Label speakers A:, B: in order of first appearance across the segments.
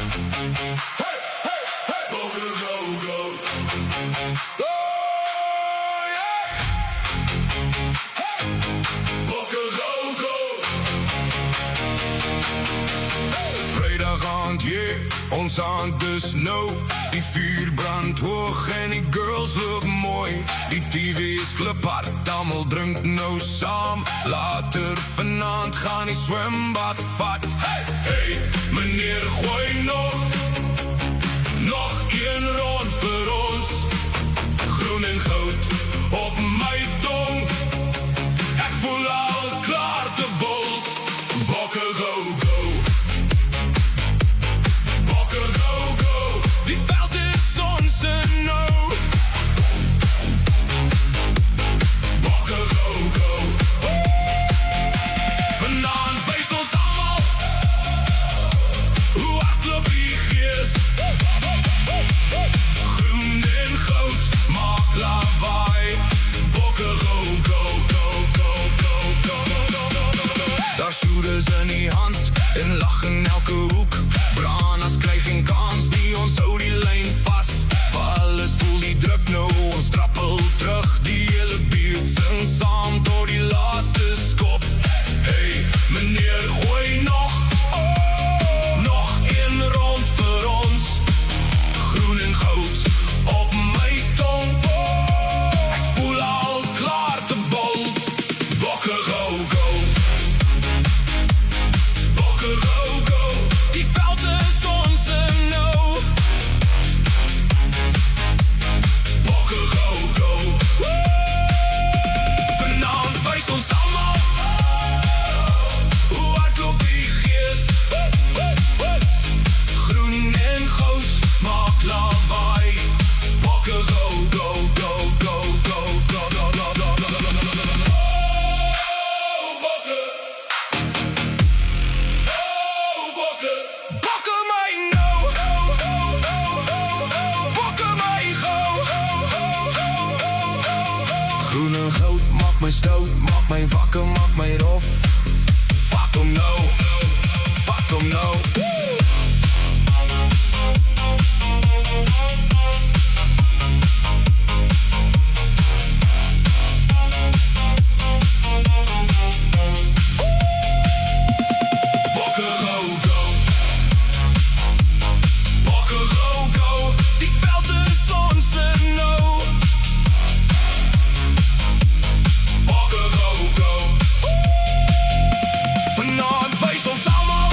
A: Hey, hey, hey. Bokke go, go. Oh, yeah. Hey. Bokke go, go. Vrijdagavond, yeah, ons aan de snow. Die vuur brandt hoog en die girls look mooi. Die TV is kliphard, allemaal drink nou saam. Later vanavond gaan die zwembad vat. Hey, hey, meneer, gooi nog een rond vir ons. Groen en goud op my tong. Ek voel al klaar te bold. Bokke go, go. Bokke go, go. Die veld is ons nou. Bokke go, go. Vanavond wys ons almal hoe hardloop die gees. Groen en goud maak lawaai. Bokke go, go, go, go, go, go, go, go, go. Daar shooters in die hand en lach in elke hoek. Branas kry geen kans nie, ons hou die lyn vas. Waar alles voel die druk nou, ons trappel terug. Die hele buurt sing saam tot die laaste skop. Hey, meneer, gooi nog een rond vir ons. Groen en goud op my tong. Ek voel al klaar te bold. Bokke go, go. Bokke go, go. Die veld is ons nou. Bokke go, go. Vanavond wys ons almal hoe hardloop die gees. Groen en goud maak lawaai. Bokke go, go, go, go, go, go, go, go, go, go, go, go, go, go. Oh, bokke. Oh, bokke. Bokke my nou. Bokke my go. Groen en goud maak my stout, maak my wakker, maak my rof. Vat hom nou. Vat hom nou. Bokke go, go. Bokke go, go. Die veld is ons nou. Bokke go, go. Vanavond wys ons almal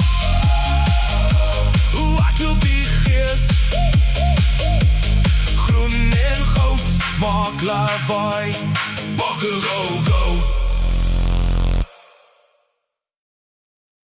A: hoe hardloop die gees. Groen en goud maak lawaai. Bokke go, go.